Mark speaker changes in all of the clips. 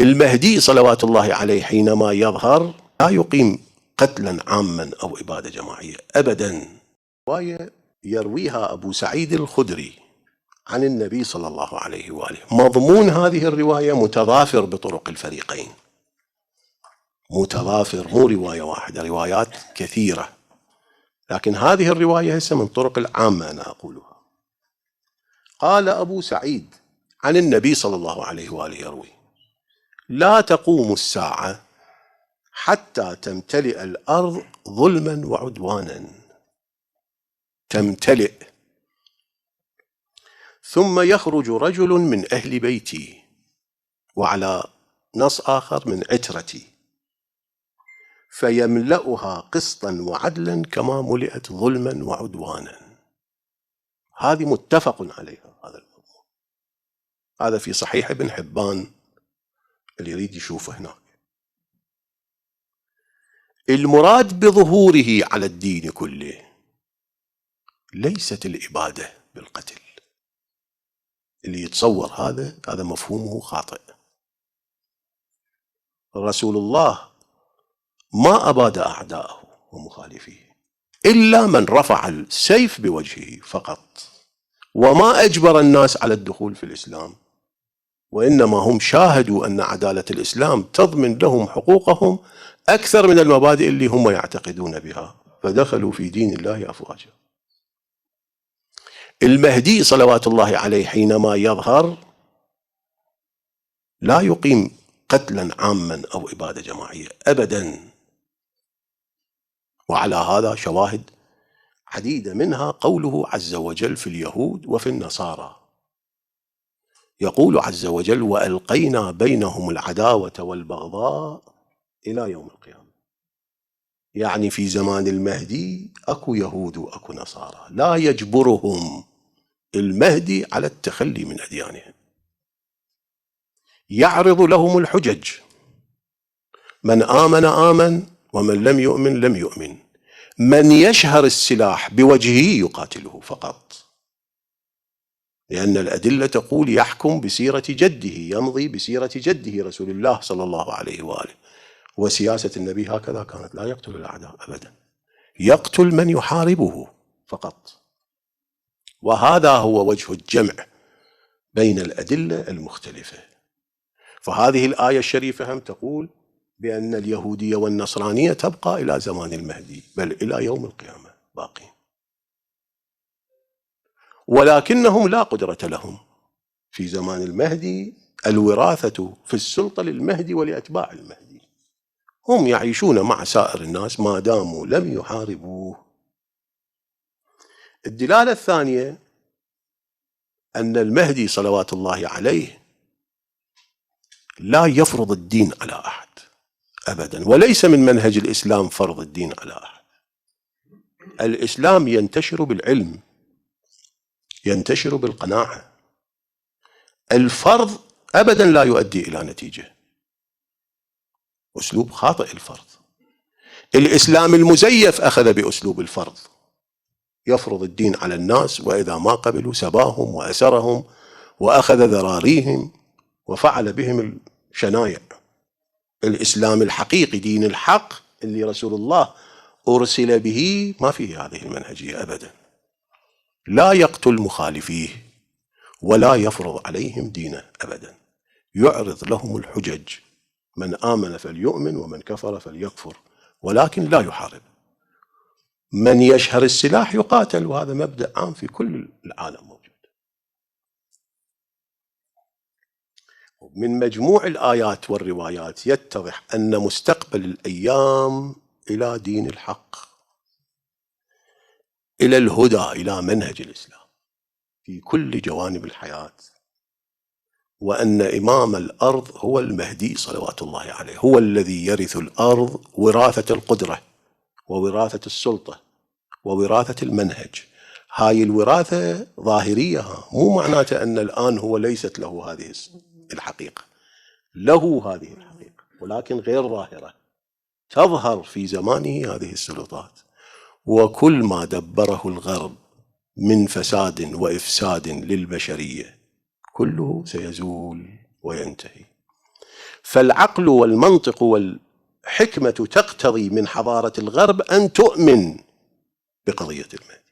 Speaker 1: المهدي صلوات الله عليه حينما يظهر لا يقيم قتلا عاما أو إبادة جماعية أبدا. رواية يرويها أبو سعيد الخدري عن النبي صلى الله عليه وآله، مضمون هذه الرواية متضافر بطرق الفريقين، متضافر، مو رواية واحدة، روايات كثيرة، لكن هذه الرواية هسه من طرق العامة أنا أقولها. قال أبو سعيد عن النبي صلى الله عليه وآله يروي: لا تقوم الساعة حتى تمتلئ الأرض ظلما وعدوانا، تمتلئ، ثم يخرج رجل من أهل بيتي، وعلى نص آخر من عترتي، فيملأها قسطا وعدلا كما ملئت ظلما وعدوانا. هذه متفق عليها، هذا الموضوع، هذا في صحيح ابن حبان اللي يريد يشوفه هناك. المراد بظهوره على الدين كله ليست الإبادة بالقتل، اللي يتصور هذا مفهومه خاطئ. رسول الله ما أباد أعداءه ومخالفيه إلا من رفع السيف بوجهه فقط، وما أجبر الناس على الدخول في الإسلام، وإنما هم شاهدوا أن عدالة الإسلام تضمن لهم حقوقهم أكثر من المبادئ اللي هم يعتقدون بها، فدخلوا في دين الله أفواجا. المهدي صلوات الله عليه حينما يظهر لا يقيم قتلا عاما أو إبادة جماعية أبدا، وعلى هذا شواهد عديدة، منها قوله عز وجل في اليهود وفي النصارى، يقول عز وجل: وألقينا بينهم العداوة والبغضاء إلى يوم القيامة. يعني في زمان المهدي أكو يهود وأكو نصارى، لا يجبرهم المهدي على التخلي من أديانهم، يعرض لهم الحجج، من آمن آمن ومن لم يؤمن لم يؤمن، من يشهر السلاح بوجهه يقاتله فقط، لأن الأدلة تقول يحكم بسيرة جده، يمضي بسيرة جده رسول الله صلى الله عليه وآله، وسياسة النبي هكذا كانت، لا يقتل الأعداء أبدا، يقتل من يحاربه فقط. وهذا هو وجه الجمع بين الأدلة المختلفة. فهذه الآية الشريفة هم تقول بأن اليهودية والنصرانية تبقى إلى زمان المهدي، بل إلى يوم القيامة باقين، ولكنهم لا قدرة لهم في زمان المهدي. الوراثة في السلطة للمهدي ولأتباع المهدي، هم يعيشون مع سائر الناس ما داموا لم يحاربوه. الدلالة الثانية أن المهدي صلوات الله عليه لا يفرض الدين على أحد أبدا، وليس من منهج الإسلام فرض الدين على أحد. الإسلام ينتشر بالعلم، ينتشر بالقناعة. الفرض أبدا لا يؤدي إلى نتيجة، أسلوب خاطئ الفرض. الإسلام المزيف أخذ بأسلوب الفرض، يفرض الدين على الناس، وإذا ما قبلوا سباهم وأسرهم وأخذ ذراريهم وفعل بهم الشنايع. الإسلام الحقيقي، دين الحق اللي رسول الله أرسل به، ما فيه هذه المنهجية أبدا، لا يقتل مخالفيه ولا يفرض عليهم دينه أبدا، يعرض لهم الحجج، من آمن فليؤمن ومن كفر فليكفر، ولكن لا يحارب. من يشهر السلاح يقاتل، وهذا مبدأ عام في كل العالم موجود. من مجموع الآيات والروايات يتضح أن مستقبل الأيام إلى دين الحق، إلى الهدى، إلى منهج الإسلام في كل جوانب الحياة، وأن إمام الأرض هو المهدي صلوات الله عليه، هو الذي يرث الأرض وراثة القدرة ووراثة السلطة ووراثة المنهج. هاي الوراثة ظاهرية، مو معناته أن الآن هو ليست له هذه الحقيقة، له هذه الحقيقة ولكن غير ظاهرة، تظهر في زمانه هذه السلطات. وكل ما دبره الغرب من فساد وإفساد للبشرية كله سيزول وينتهي. فالعقل والمنطق والحكمة تقتضي من حضارة الغرب أن تؤمن بقضية المهدي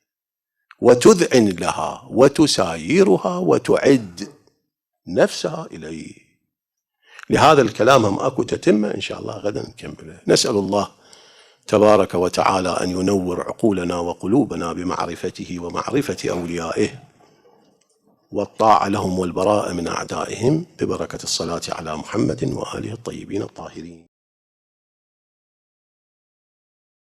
Speaker 1: وتذعن لها وتسايرها وتعد نفسها إليه. لهذا الكلام هم أكو تتمة إن شاء الله غدا نكمله. نسأل الله تبارك وتعالى أن ينور عقولنا وقلوبنا بمعرفته ومعرفة أوليائه والطاعة لهم والبراء من أعدائهم ببركة الصلاة على محمد وآله الطيبين الطاهرين.